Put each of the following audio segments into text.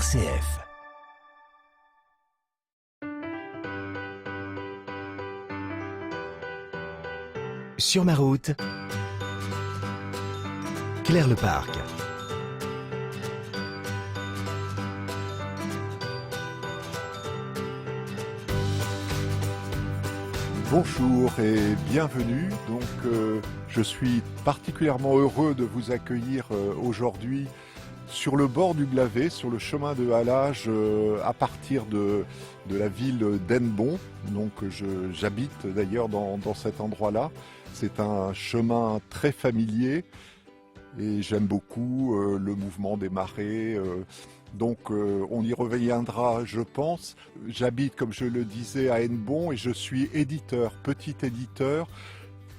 RCF. Sur ma route, Claire Leparc. Bonjour et bienvenue. Je suis particulièrement heureux de vous accueillir aujourd'hui sur le bord du Blavet, sur le chemin de halage à partir de la ville d'Hennebont. J'habite d'ailleurs dans cet endroit-là. C'est un chemin très familier et j'aime beaucoup le mouvement des marées. On y reviendra, je pense. J'habite, comme je le disais, à Hennebont et je suis petit éditeur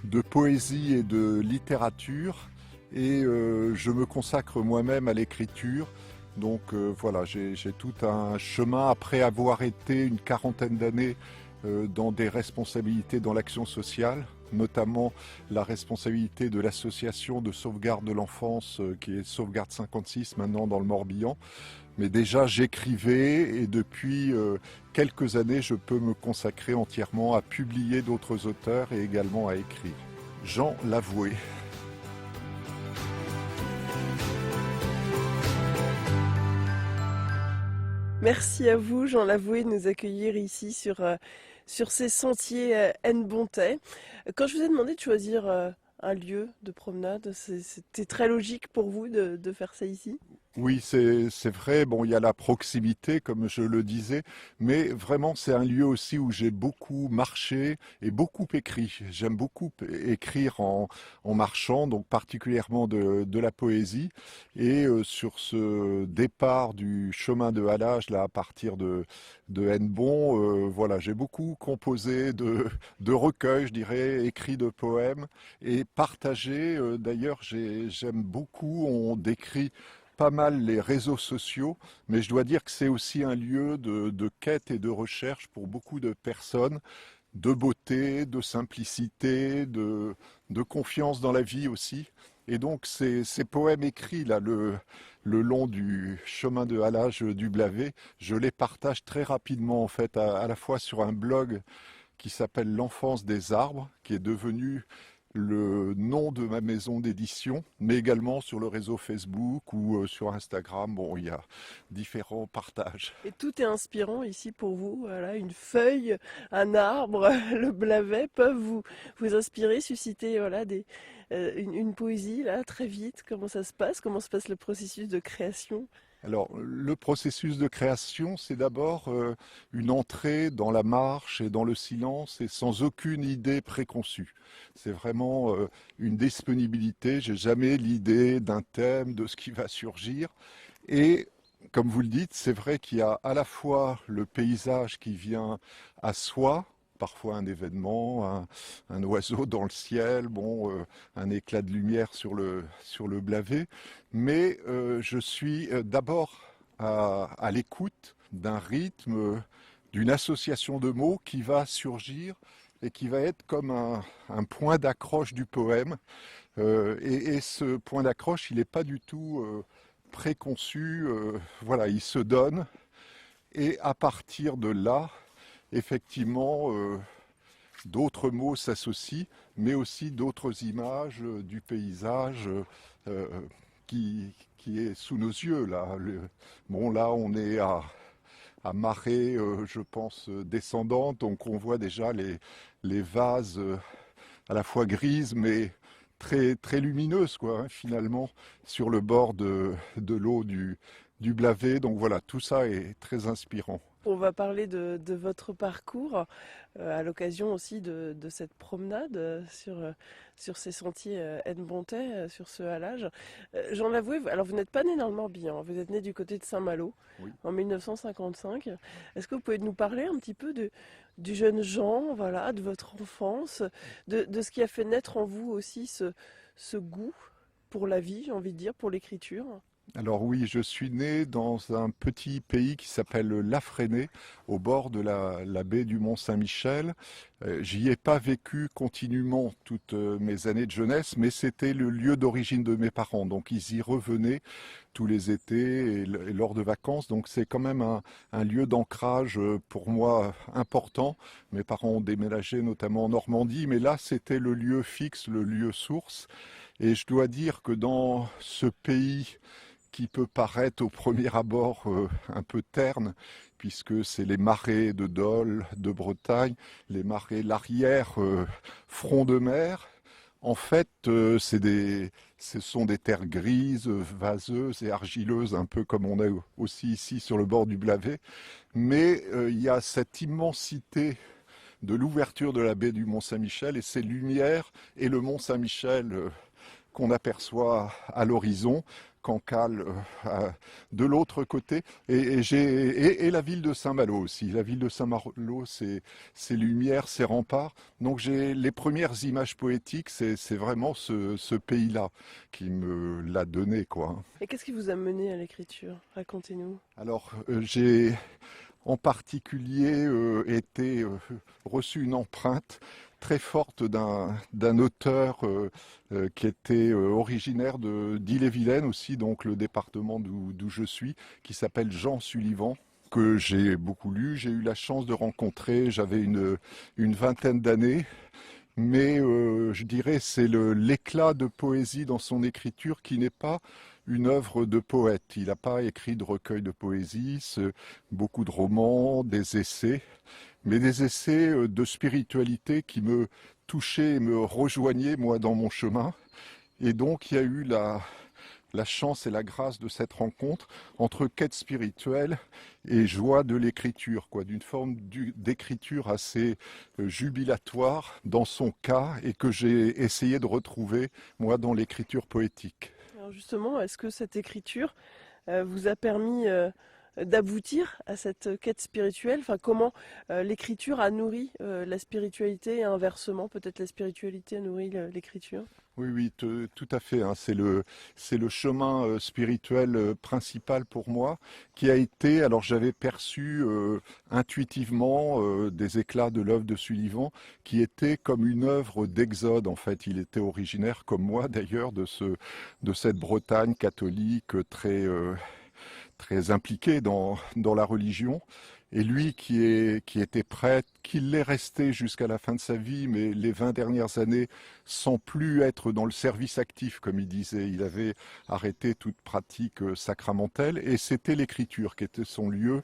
de poésie et de littérature. Et je me consacre moi-même à l'écriture. J'ai tout un chemin après avoir été une quarantaine d'années dans des responsabilités dans l'action sociale, notamment la responsabilité de l'association de sauvegarde de l'enfance qui est Sauvegarde 56 maintenant dans le Morbihan. Mais déjà j'écrivais et depuis quelques années je peux me consacrer entièrement à publier d'autres auteurs et également à écrire. Jean Lavoué. Merci à vous, Jean Lavoué, de nous accueillir ici sur ces sentiers hennebontais. Quand je vous ai demandé de choisir un lieu de promenade, c'était très logique pour vous de faire ça ici ? Oui, c'est vrai. Bon, il y a la proximité, comme je le disais, mais vraiment, c'est un lieu aussi où j'ai beaucoup marché et beaucoup écrit. J'aime beaucoup écrire en marchant, donc particulièrement de la poésie. Et sur ce départ du chemin de halage, là, à partir de Hennebont, j'ai beaucoup composé de recueils, je dirais, écrits de poèmes et partagé. D'ailleurs, j'aime beaucoup, on décrit pas mal les réseaux sociaux, mais je dois dire que c'est aussi un lieu de quête et de recherche pour beaucoup de personnes, de beauté, de simplicité, de confiance dans la vie aussi. Et donc ces poèmes écrits là, le long du chemin de halage du Blavet, je les partage très rapidement en fait, à la fois sur un blog qui s'appelle L'Enfance des arbres, qui est devenu le nom de ma maison d'édition, mais également sur le réseau Facebook ou sur Instagram. Bon, il y a différents partages. Et tout est inspirant ici pour vous. Voilà, une feuille, un arbre, le Blavet peuvent vous inspirer, susciter une poésie là très vite. Comment ça se passe? Comment se passe le processus de création? Alors, le processus de création, c'est d'abord une entrée dans la marche et dans le silence et sans aucune idée préconçue. C'est vraiment une disponibilité. J'ai jamais l'idée d'un thème, de ce qui va surgir. Et comme vous le dites, c'est vrai qu'il y a à la fois le paysage qui vient à soi, parfois un événement, un oiseau dans le ciel, un éclat de lumière sur le Blavet, mais je suis d'abord à l'écoute d'un rythme, d'une association de mots qui va surgir et qui va être comme un point d'accroche du poème. Et ce point d'accroche, il n'est pas du tout préconçu, il se donne, et à partir de là, effectivement, d'autres mots s'associent, mais aussi d'autres images du paysage qui est sous nos yeux. Là, là on est à marée, je pense, descendante, donc on voit déjà les vases à la fois grises, mais très, très lumineuses, finalement, sur le bord de l'eau du Blavet. Donc voilà, tout ça est très inspirant. On va parler de votre parcours à l'occasion aussi de cette promenade sur ces sentiers hennebontais, sur ce halage. Jean Lavoué, alors vous n'êtes pas né dans le Morbihan, vous êtes né du côté de Saint-Malo en 1955. Est-ce que vous pouvez nous parler un petit peu du jeune Jean, voilà, de votre enfance, de ce qui a fait naître en vous aussi ce goût pour la vie, j'ai envie de dire, pour l'écriture? Alors oui, je suis né dans un petit pays qui s'appelle Lafresné, au bord de la baie du Mont-Saint-Michel. J'y ai pas vécu continuellement toutes mes années de jeunesse, mais c'était le lieu d'origine de mes parents. Donc ils y revenaient tous les étés et lors de vacances. Donc c'est quand même un lieu d'ancrage pour moi important. Mes parents ont déménagé notamment en Normandie, mais là c'était le lieu fixe, le lieu source. Et je dois dire que dans ce pays qui peut paraître au premier abord un peu terne, puisque c'est les marais de Dol, de Bretagne, les marais l'arrière front de mer. En fait, ce sont des terres grises, vaseuses et argileuses, un peu comme on a aussi ici sur le bord du Blavet. Mais il y a cette immensité de l'ouverture de la baie du Mont-Saint-Michel et ces lumières et le Mont-Saint-Michel qu'on aperçoit à l'horizon, Cancale de l'autre côté, et la ville de Saint-Malo aussi. La ville de Saint-Malo, ses lumières, ses remparts. Donc j'ai les premières images poétiques, c'est vraiment ce pays-là qui me l'a donné, quoi. Et qu'est-ce qui vous a mené à l'écriture? Racontez-nous. Alors j'ai en particulier reçu une empreinte très forte d'un auteur qui était originaire d'Ille-et-Vilaine aussi, donc le département d'où je suis, qui s'appelle Jean Sullivan, que j'ai beaucoup lu. J'ai eu la chance de rencontrer, j'avais une vingtaine d'années, mais je dirais c'est l'éclat de poésie dans son écriture qui n'est pas une œuvre de poète. Il n'a pas écrit de recueil de poésie, beaucoup de romans, des essais, mais des essais de spiritualité qui me touchaient et me rejoignaient, moi, dans mon chemin. Et donc, il y a eu la chance et la grâce de cette rencontre entre quête spirituelle et joie de l'écriture, quoi, d'une forme d'écriture assez jubilatoire dans son cas et que j'ai essayé de retrouver, moi, dans l'écriture poétique. Alors justement, est-ce que cette écriture vous a permis d'aboutir à cette quête spirituelle? Enfin, comment l'écriture a nourri la spiritualité et inversement, peut-être la spiritualité a nourri l'écriture? Oui, oui, tout à fait, hein. C'est le chemin spirituel principal pour moi qui a été, alors j'avais perçu intuitivement des éclats de l'œuvre de Sullivan qui était comme une œuvre d'exode en fait. Il était originaire comme moi d'ailleurs de cette Bretagne catholique très impliquée dans la religion. Et lui qui était prêtre, qui l'est resté jusqu'à la fin de sa vie, mais les 20 dernières années, sans plus être dans le service actif, comme il disait. Il avait arrêté toute pratique sacramentelle et c'était l'écriture qui était son lieu,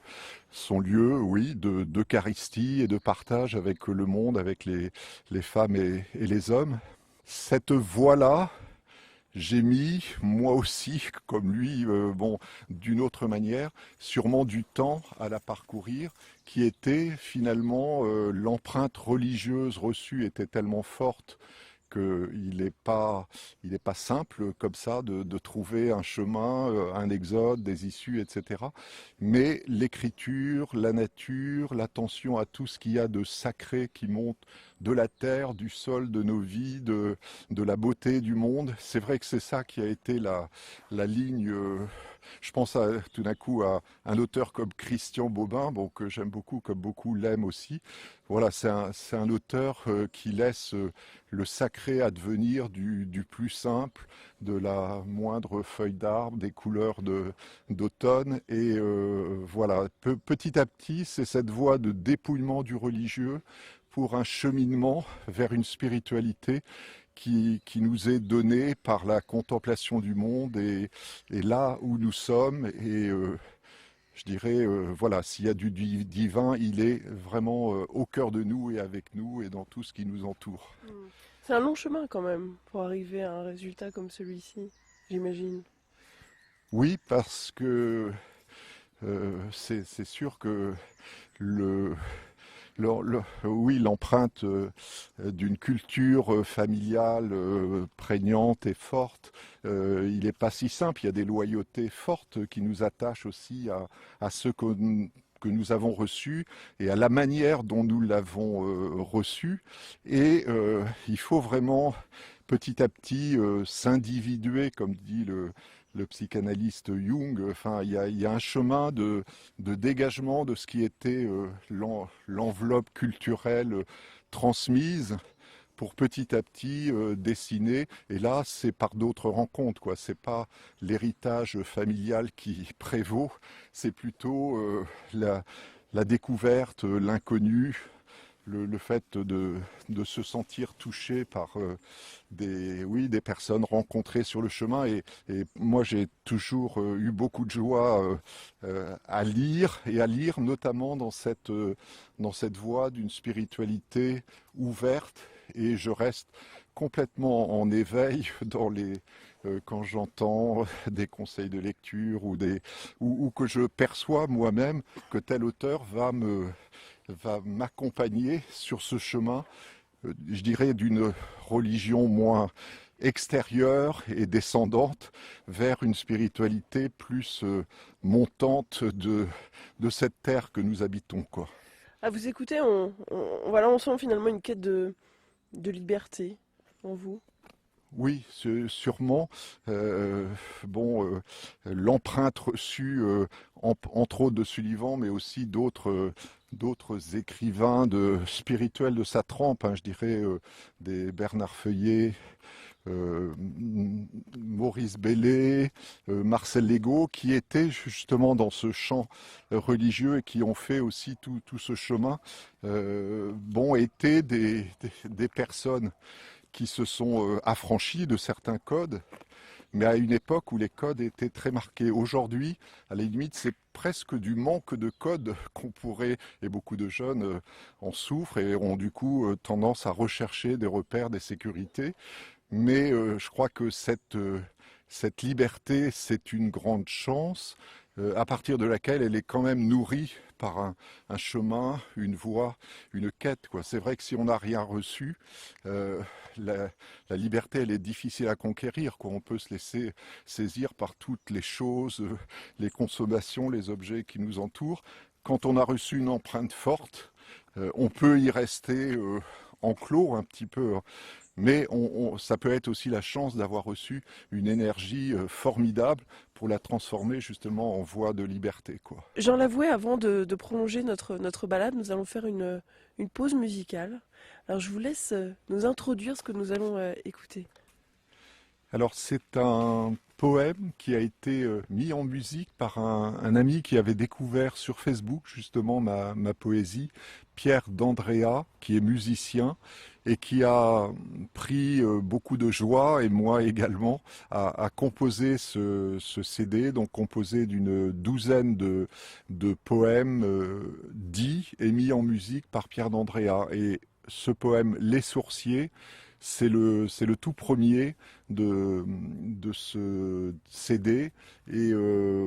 oui, d'eucharistie et de partage avec le monde, avec les femmes et les hommes. Cette voie-là, j'ai mis, moi aussi, comme lui, bon, d'une autre manière, sûrement du temps à la parcourir, qui était finalement l'empreinte religieuse reçue était tellement forte qu'il n'est pas simple comme ça de trouver un chemin, un exode, des issues, etc. Mais l'écriture, la nature, l'attention à tout ce qu'il y a de sacré qui monte de la terre, du sol, de nos vies, de la beauté du monde, c'est vrai que c'est ça qui a été la ligne. Je pense tout d'un coup à un auteur comme Christian Bobin, bon, que j'aime beaucoup, comme beaucoup l'aiment aussi. Voilà, c'est un auteur qui laisse le sacré advenir du plus simple, de la moindre feuille d'arbre, des couleurs d'automne. Et voilà, petit à petit, c'est cette voie de dépouillement du religieux pour un cheminement vers une spiritualité qui nous est donnée par la contemplation du monde et là où nous sommes. Et je dirais, voilà, s'il y a du divin, il est vraiment au cœur de nous et avec nous et dans tout ce qui nous entoure. C'est un long chemin quand même pour arriver à un résultat comme celui-ci, j'imagine. Oui, parce que c'est sûr que le, oui, l'empreinte d'une culture familiale prégnante et forte, il n'est pas si simple. Il y a des loyautés fortes qui nous attachent aussi à ceux que nous avons reçus et à la manière dont nous l'avons reçu. Et il faut vraiment petit à petit s'individuer, comme dit le psychanalyste Jung. Enfin, il y a un chemin de dégagement de ce qui était l'enveloppe culturelle transmise pour petit à petit dessiner. Et là, c'est par d'autres rencontres, quoi. C'est pas l'héritage familial qui prévaut, c'est plutôt la découverte, l'inconnu, le fait de se sentir touché par des personnes rencontrées sur le chemin. Et moi, j'ai toujours eu beaucoup de joie à lire notamment dans cette voie d'une spiritualité ouverte. Et je reste complètement en éveil quand j'entends des conseils de lecture ou que je perçois moi-même que tel auteur va m'accompagner sur ce chemin, je dirais, d'une religion moins extérieure et descendante vers une spiritualité plus montante de cette terre que nous habitons, quoi. À vous écouter, on sent finalement une quête de liberté en vous. Oui, sûrement. L'empreinte reçue, entre autres de Sullivan, mais aussi d'autres écrivains spirituels de sa trempe, hein, je dirais des Bernard Feuillet, Maurice Bellay, Marcel Legault, qui étaient justement dans ce champ religieux et qui ont fait aussi tout ce chemin, étaient des personnes qui se sont affranchis de certains codes, mais à une époque où les codes étaient très marqués. Aujourd'hui, à la limite, c'est presque du manque de codes qu'on pourrait, et beaucoup de jeunes en souffrent et ont du coup tendance à rechercher des repères, des sécurités. Mais je crois que cette liberté, c'est une grande chance, à partir de laquelle elle est quand même nourrie par un chemin, une voie, une quête, quoi. C'est vrai que si on n'a rien reçu, la liberté, elle est difficile à conquérir, quoi. On peut se laisser saisir par toutes les choses, les consommations, les objets qui nous entourent. Quand on a reçu une empreinte forte, on peut y rester enclos un petit peu, hein. Mais ça peut être aussi la chance d'avoir reçu une énergie formidable pour la transformer justement en voie de liberté, quoi. Jean Lavoué, avant de prolonger notre balade, nous allons faire une pause musicale. Alors je vous laisse nous introduire ce que nous allons écouter. Alors c'est un poème qui a été mis en musique par un ami qui avait découvert sur Facebook justement ma poésie, Pierre d'Andrea, qui est musicien et qui a pris beaucoup de joie, et moi également, à composer ce CD, donc composé d'une douzaine de poèmes dits et mis en musique par Pierre d'Andrea. Et ce poème « Les Sourciers », c'est le tout premier de ce CD, et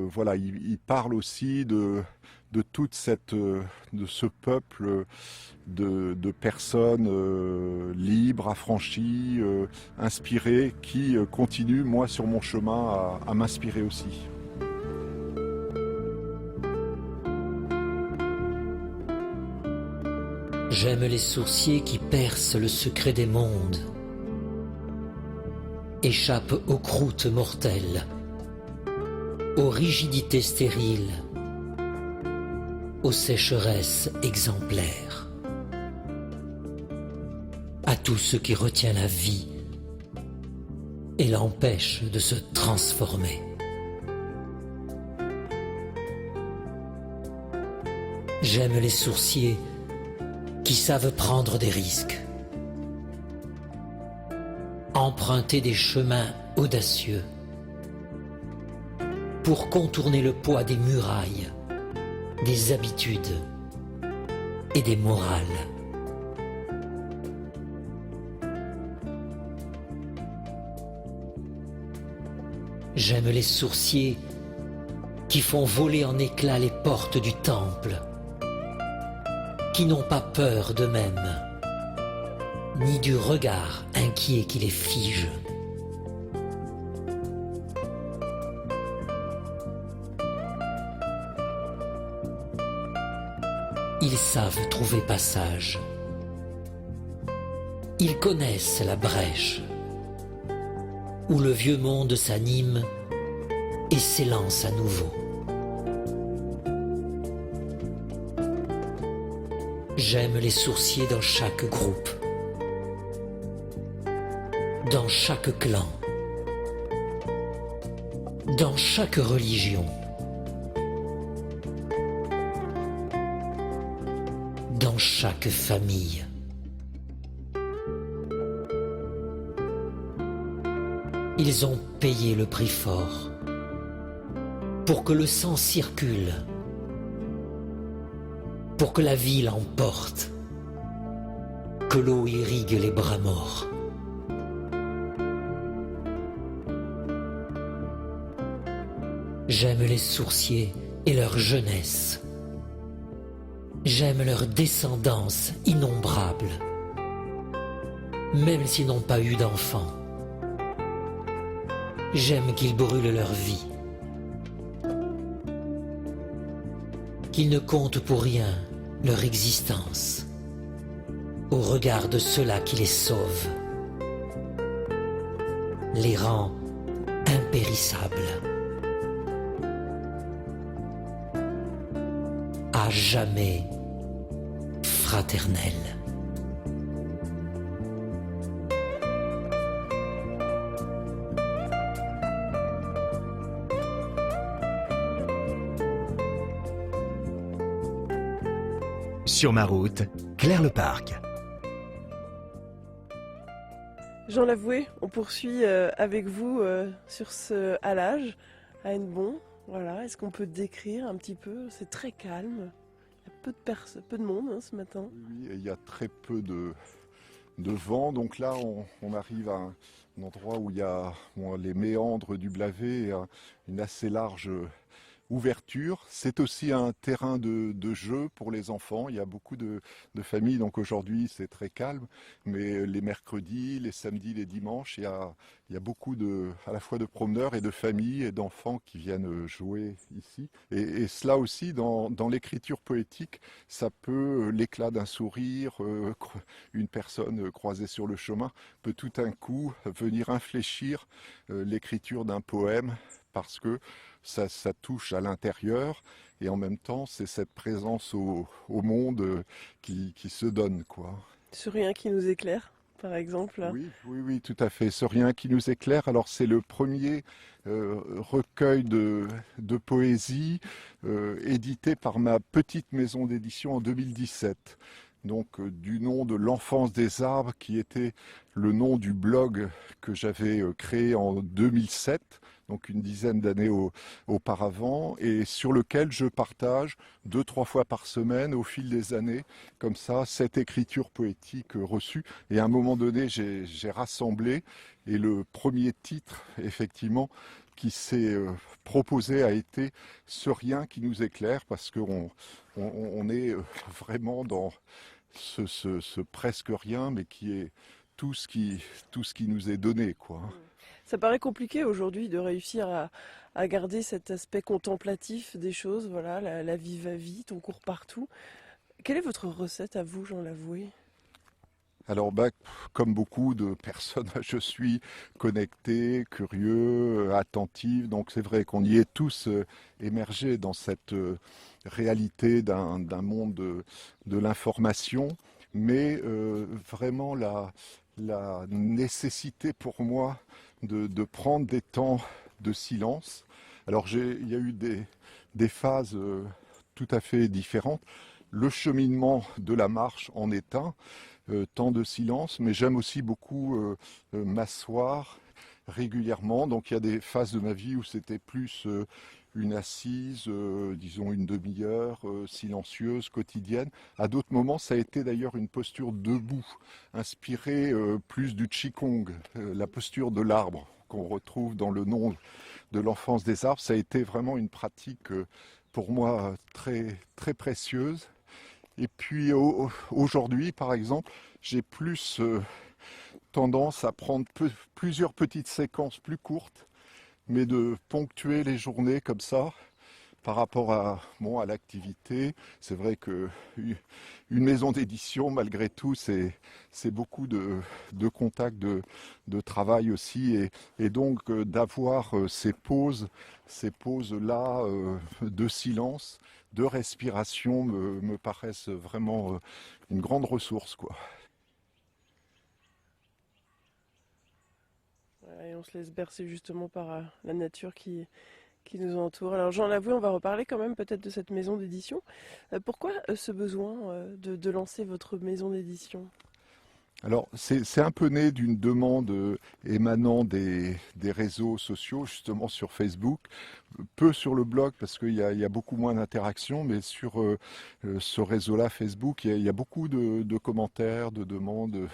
voilà, il parle aussi de toute de ce peuple de personnes libres, affranchies, inspirées, qui continuent, moi, sur mon chemin, à m'inspirer aussi. J'aime les sourciers qui percent le secret des mondes, échappent aux croûtes mortelles, aux rigidités stériles, aux sécheresses exemplaires, à tout ce qui retient la vie et l'empêche de se transformer. J'aime les sourciers qui savent prendre des risques, emprunter des chemins audacieux pour contourner le poids des murailles, des habitudes et des morales. J'aime les sourciers qui font voler en éclats les portes du temple, qui n'ont pas peur d'eux-mêmes, ni du regard inquiet qui les fige. Ils savent trouver passage. Ils connaissent la brèche où le vieux monde s'anime et s'élance à nouveau. J'aime les sourciers dans chaque groupe, dans chaque clan, dans chaque religion, dans chaque famille. Ils ont payé le prix fort pour que le sang circule, pour que la vie l'emporte, que l'eau irrigue les bras morts. J'aime les sourciers et leur jeunesse. J'aime leur descendance innombrable, même s'ils n'ont pas eu d'enfants. J'aime qu'ils brûlent leur vie, qu'ils ne comptent pour rien leur existence au regard de ceux-là qui les sauvent, les rend impérissables, à jamais fraternels. Sur ma route, Claire-le-Parc. Jean Lavoué, on poursuit avec vous sur ce halage à Hennebont. Voilà, est-ce qu'on peut décrire un petit peu? C'est très calme, il y a peu de monde ce matin. Oui, et il y a très peu de vent, donc là on arrive à un endroit où il y a les méandres du Blavet et une assez large ouverture. C'est aussi un terrain de jeu pour les enfants. Il y a beaucoup de familles, donc aujourd'hui c'est très calme, mais les mercredis, les samedis, les dimanches, il y a beaucoup à la fois de promeneurs et de familles et d'enfants qui viennent jouer ici. Et cela aussi, dans l'écriture poétique, ça peut, l'éclat d'un sourire, une personne croisée sur le chemin, peut tout d'un coup venir infléchir l'écriture d'un poème, parce que ça touche à l'intérieur et en même temps c'est cette présence au monde qui se donne, quoi. Ce rien qui nous éclaire, par exemple. Oui, tout à fait. Ce rien qui nous éclaire, alors c'est le premier recueil de poésie édité par ma petite maison d'édition en 2017. Donc du nom de l'enfance des arbres, qui était le nom du blog que j'avais créé en 2007, donc une dizaine d'années auparavant, et sur lequel je partage 2-3 fois par semaine au fil des années, comme ça, cette écriture poétique reçue. Et à un moment donné, j'ai rassemblé, et le premier titre, effectivement, qui s'est proposé a été « Ce rien qui nous éclaire », parce qu'on est vraiment dans ce presque rien, mais qui est tout ce qui nous est donné, quoi. Ça paraît compliqué aujourd'hui de réussir à garder cet aspect contemplatif des choses, voilà, la vie va vite, on court partout. Quelle est votre recette à vous, Jean Lavoué? Alors, comme beaucoup de personnes, je suis connecté, curieux, attentif, donc c'est vrai qu'on y est tous émergés dans cette réalité d'un monde de l'information, mais vraiment la nécessité pour moi de prendre des temps de silence. Alors il y a eu des phases tout à fait différentes. Le cheminement de la marche en est un, temps de silence, mais j'aime aussi beaucoup m'asseoir régulièrement. Donc il y a des phases de ma vie où c'était plus une assise, disons une demi-heure, silencieuse, quotidienne. À d'autres moments, ça a été d'ailleurs une posture debout, inspirée plus du Qigong, la posture de l'arbre qu'on retrouve dans le nom de l'enfance des arbres. Ça a été vraiment une pratique pour moi très, très précieuse. Et puis aujourd'hui, par exemple, j'ai plus tendance à prendre plusieurs petites séquences plus courtes, mais de ponctuer les journées comme ça, par rapport à l'activité, c'est vrai que une maison d'édition, malgré tout, c'est beaucoup de contacts, de travail aussi, et donc d'avoir ces pauses-là de silence, de respiration me paraissent vraiment une grande ressource, quoi. Voilà, et on se laisse bercer justement par la nature qui nous entoure. Alors Jean Lavoué, on va reparler quand même peut-être de cette maison d'édition. Pourquoi ce besoin de lancer votre maison d'édition? Alors, c'est un peu né d'une demande émanant des réseaux sociaux, justement sur Facebook, peu sur le blog parce qu'il y a beaucoup moins d'interactions, mais sur ce réseau-là, Facebook, il y a beaucoup de commentaires, de demandes.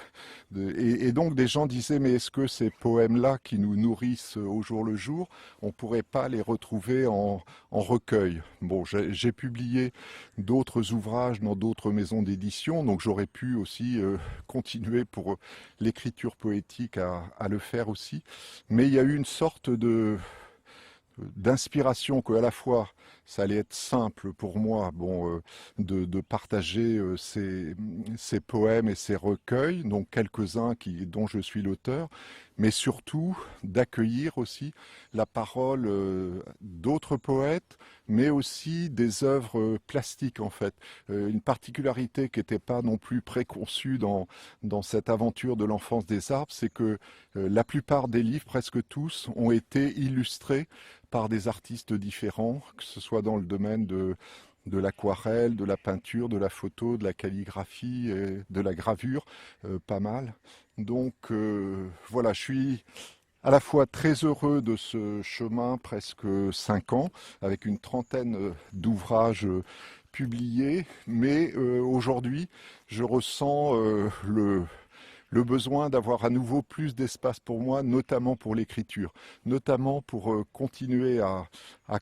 Et donc, des gens disaient, mais est-ce que ces poèmes-là qui nous nourrissent au jour le jour, on ne pourrait pas les retrouver en recueil? Bon, j'ai publié d'autres ouvrages dans d'autres maisons d'édition, donc j'aurais pu aussi continuer pour l'écriture poétique à le faire aussi. Mais il y a eu une sorte d'inspiration qu'à la fois ça allait être simple pour moi de partager ces poèmes et ces recueils, donc quelques-uns dont je suis l'auteur, mais surtout d'accueillir aussi la parole d'autres poètes, mais aussi des œuvres plastiques en fait. Une particularité qui n'était pas non plus préconçue dans cette aventure de l'enfance des arbres, c'est que la plupart des livres, presque tous, ont été illustrés par des artistes différents, que ce soit dans le domaine de l'aquarelle, de la peinture, de la photo, de la calligraphie, de la gravure, pas mal. Donc voilà, je suis à la fois très heureux de ce chemin, presque 5 ans, avec une trentaine d'ouvrages publiés, mais aujourd'hui, je ressens le besoin d'avoir à nouveau plus d'espace pour moi, notamment pour l'écriture, notamment pour continuer à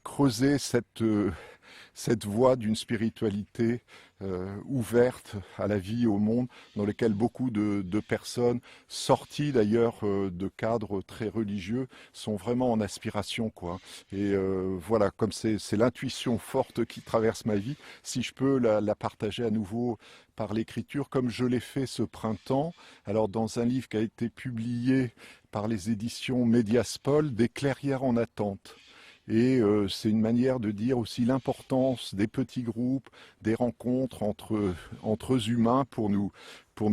creuser cette voie d'une spiritualité ouverte à la vie, au monde, dans lequel beaucoup de personnes, sorties d'ailleurs de cadres très religieux, sont vraiment en aspiration, quoi. Et voilà, comme c'est l'intuition forte qui traverse ma vie, si je peux la partager à nouveau par l'écriture, comme je l'ai fait ce printemps, alors dans un livre qui a été publié par les éditions Médiaspol, des clairières en attente. Et c'est une manière de dire aussi l'importance des petits groupes, des rencontres entre humains pour nous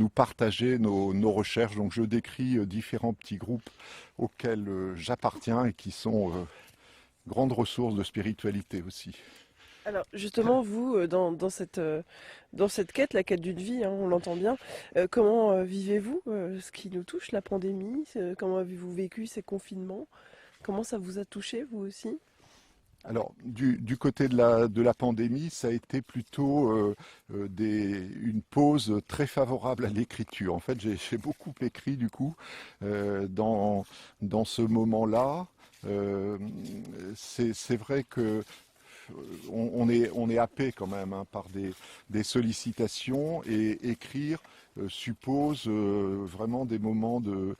partager nos recherches. Donc je décris différents petits groupes auxquels j'appartiens et qui sont grandes ressources de spiritualité aussi. Alors justement, vous, dans cette quête, la quête d'une vie, hein, on l'entend bien, comment vivez-vous ce qui nous touche, la pandémie? Comment avez-vous vécu ces confinements? Comment ça vous a touché, vous aussi? Alors, du côté de la pandémie, ça a été plutôt une pause très favorable à l'écriture. En fait, j'ai beaucoup écrit, du coup, dans ce moment-là. C'est vrai que on est happé quand même par des sollicitations, et écrire suppose vraiment des moments de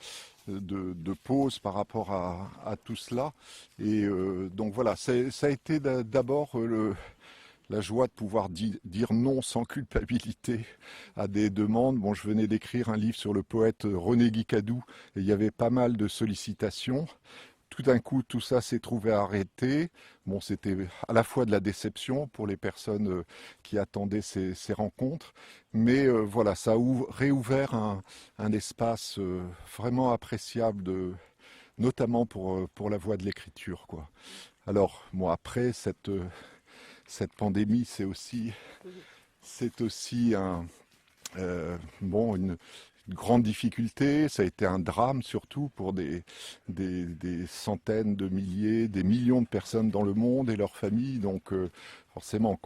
pause par rapport à tout cela. Et donc voilà, ça a été d'abord la joie de pouvoir dire non sans culpabilité à des demandes. Bon, je venais d'écrire un livre sur le poète René Guicadou, et il y avait pas mal de sollicitations. Tout d'un coup, tout ça s'est trouvé arrêté. Bon, c'était à la fois de la déception pour les personnes qui attendaient ces rencontres, mais voilà, ça a réouvert un espace vraiment appréciable, notamment pour la voie de l'écriture, quoi. Alors, moi, après, cette pandémie, c'est aussi une grande difficulté. Ça a été un drame surtout pour des centaines de milliers, des millions de personnes dans le monde et leurs familles. Donc forcément,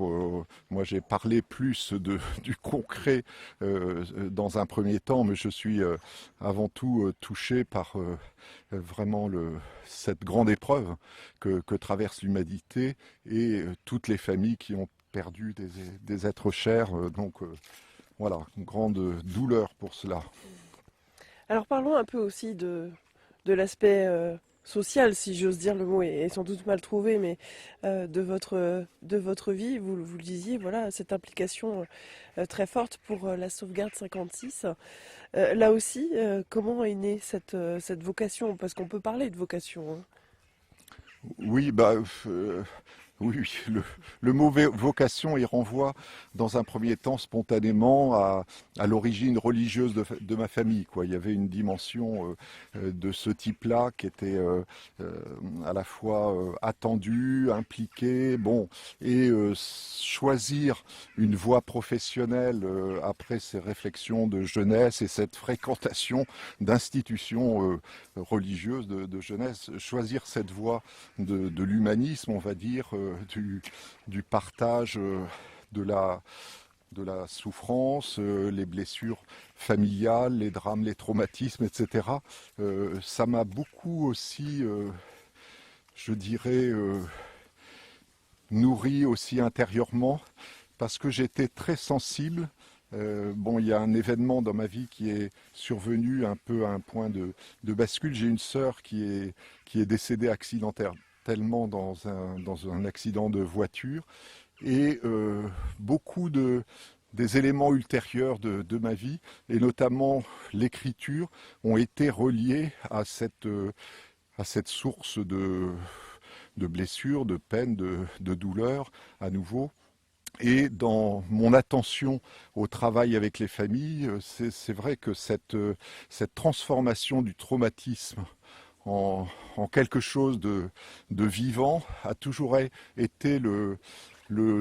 moi j'ai parlé plus du concret dans un premier temps, mais je suis avant tout touché par vraiment cette grande épreuve que traverse l'humanité, et toutes les familles qui ont perdu des êtres chers. Voilà, une grande douleur pour cela. Alors parlons un peu aussi de l'aspect sociale, si j'ose dire, le mot est sans doute mal trouvé, mais de votre vie, vous le disiez, voilà, cette implication très forte pour la sauvegarde 56. Là aussi, comment est née cette vocation? Parce qu'on peut parler de vocation, hein. Oui, oui, oui, le mot vocation y renvoie dans un premier temps spontanément à l'origine religieuse de ma famille, quoi. Il y avait une dimension de ce type-là qui était à la fois attendue, impliquée, bon, et choisir une voie professionnelle après ces réflexions de jeunesse et cette fréquentation d'institutions religieuses de jeunesse, choisir cette voie de l'humanisme, on va dire, du partage de la souffrance, les blessures familiales, les drames, les traumatismes, etc. Ça m'a beaucoup aussi, je dirais, nourri aussi intérieurement, parce que j'étais très sensible. Bon, il y a un événement dans ma vie qui est survenu un peu à un point de bascule. J'ai une sœur qui est décédée accidentellement dans un accident de voiture. Et beaucoup des éléments ultérieurs de ma vie, et notamment l'écriture, ont été reliés à cette source de blessures, de peine, de douleur, à nouveau. Et dans mon attention au travail avec les familles, c'est vrai que cette transformation du traumatisme en quelque chose de vivant a toujours été le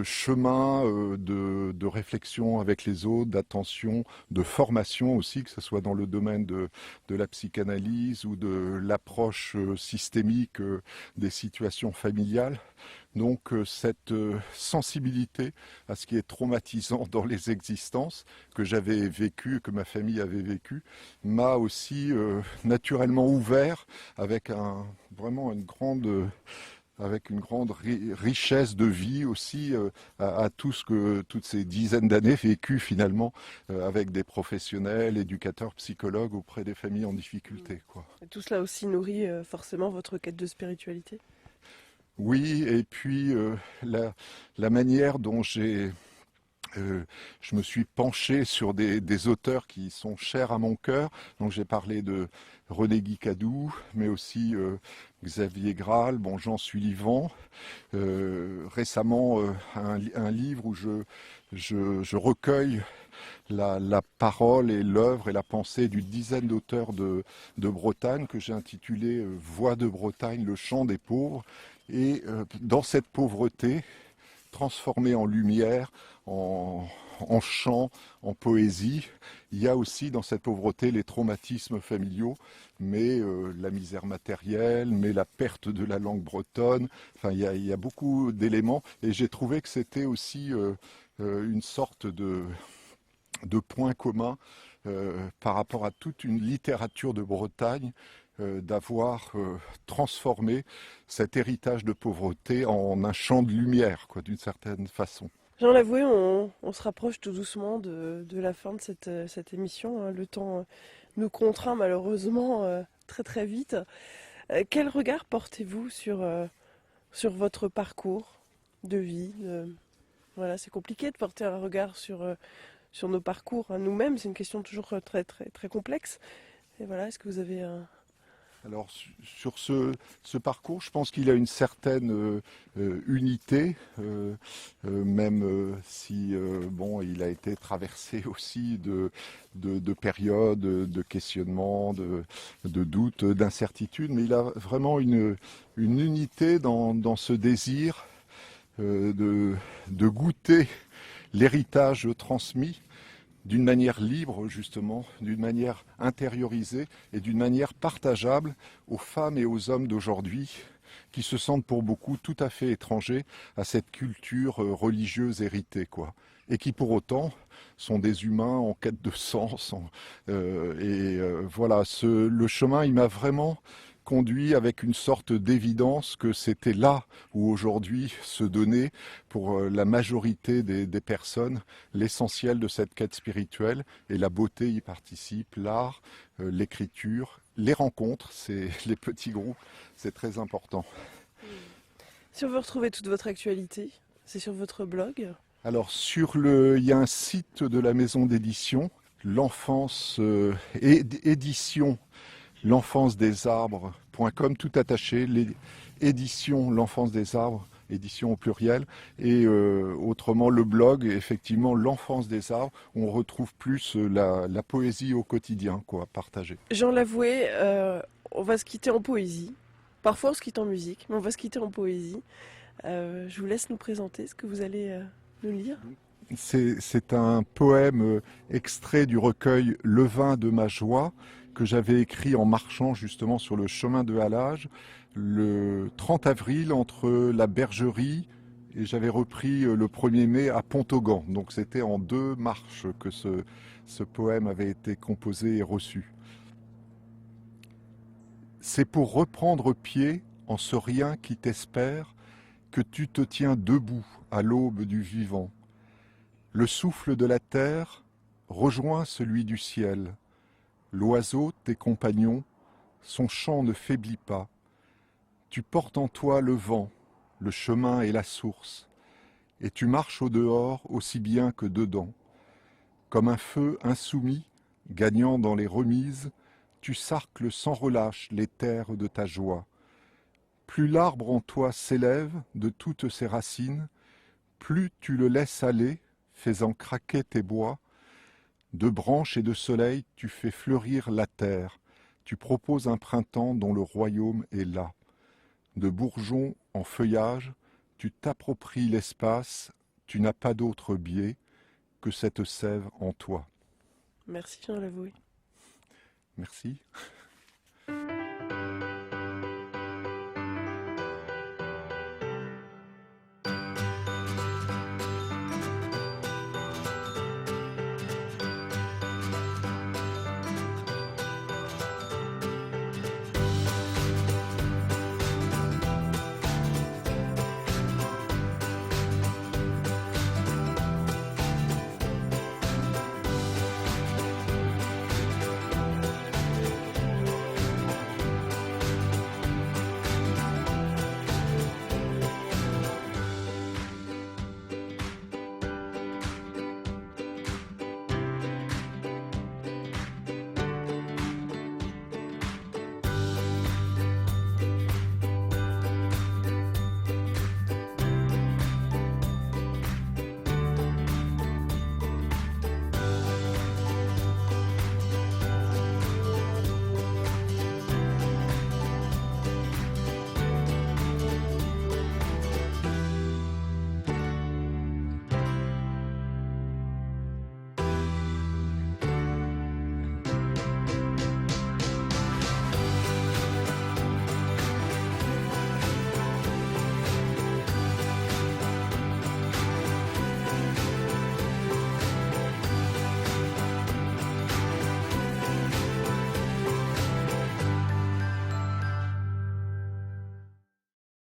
chemin de réflexion avec les autres, d'attention, de formation aussi, que ce soit dans le domaine de la psychanalyse ou de l'approche systémique des situations familiales. Donc cette sensibilité à ce qui est traumatisant dans les existences que j'avais vécu, que ma famille avait vécu, m'a aussi naturellement ouvert avec vraiment une grande richesse de vie aussi à toutes ces dizaines d'années vécues finalement avec des professionnels, éducateurs, psychologues auprès des familles en difficulté, quoi. Et tout cela aussi nourrit forcément votre quête de spiritualité? Oui, et puis la manière dont je me suis penché sur des auteurs qui sont chers à mon cœur. Donc j'ai parlé de René Guicadou, mais aussi Xavier Graal, bon, Jean Sullivan. Récemment, un livre où je recueille la parole et l'œuvre et la pensée d'une dizaine d'auteurs de Bretagne que j'ai intitulé Voix de Bretagne, le chant des pauvres. Et dans cette pauvreté, transformée en lumière, en chant, en poésie, il y a aussi dans cette pauvreté les traumatismes familiaux, mais la misère matérielle, mais la perte de la langue bretonne. Enfin, il y a beaucoup d'éléments, et j'ai trouvé que c'était aussi une sorte de point commun par rapport à toute une littérature de Bretagne, d'avoir transformé cet héritage de pauvreté en un champ de lumière, quoi, d'une certaine façon. Jean Lavoué, on se rapproche tout doucement de la fin de cette émission, hein. Le temps nous contraint malheureusement très très vite. Quel regard portez-vous sur votre parcours de vie? Voilà, c'est compliqué de porter un regard sur nos parcours, hein, nous-mêmes. C'est une question toujours très très très complexe. Et voilà, est-ce que vous avez un... Alors sur ce parcours, je pense qu'il a une certaine unité, même si bon, il a été traversé aussi de périodes, de questionnements, de doutes, d'incertitudes, mais il a vraiment une unité dans ce désir de goûter l'héritage transmis d'une manière libre, justement, d'une manière intériorisée et d'une manière partageable aux femmes et aux hommes d'aujourd'hui qui se sentent pour beaucoup tout à fait étrangers à cette culture religieuse héritée, quoi. Et qui pour autant sont des humains en quête de sens. Voilà, le chemin, il m'a vraiment conduit avec une sorte d'évidence que c'était là où aujourd'hui se donnait pour la majorité des personnes l'essentiel de cette quête spirituelle, et la beauté y participe, l'art, l'écriture, les rencontres, c'est les petits groupes, c'est très important. Si on veut retrouver toute votre actualité, c'est sur votre blog? Alors il y a un site de la maison d'édition, l'enfance édition l'enfance-des-arbres.com, tout attaché, édition l'enfance des arbres, édition au pluriel, et autrement le blog, effectivement l'enfance des arbres, on retrouve plus la poésie au quotidien, quoi, partagée. Jean Lavoué, on va se quitter en poésie. Parfois on se quitte en musique, mais on va se quitter en poésie. Je vous laisse nous présenter ce que vous allez nous lire. C'est un poème extrait du recueil Le vin de ma joie, que j'avais écrit en marchant justement sur le chemin de halage le 30 avril entre la bergerie, et j'avais repris le 1er mai à Pont-Augan. Donc c'était en 2 marches que ce poème avait été composé et reçu. C'est pour reprendre pied en ce rien qui t'espère que tu te tiens debout à l'aube du vivant. Le souffle de la terre rejoint celui du ciel. L'oiseau, tes compagnons, son chant ne faiblit pas. Tu portes en toi le vent, le chemin et la source, et tu marches au dehors aussi bien que dedans. Comme un feu insoumis, gagnant dans les remises, tu sarcles sans relâche les terres de ta joie. Plus l'arbre en toi s'élève de toutes ses racines, plus tu le laisses aller, faisant craquer tes bois. De branches et de soleil, tu fais fleurir la terre. Tu proposes un printemps dont le royaume est là. De bourgeons en feuillage, tu t'appropries l'espace. Tu n'as pas d'autre biais que cette sève en toi. Merci Jean Lavoué. Merci.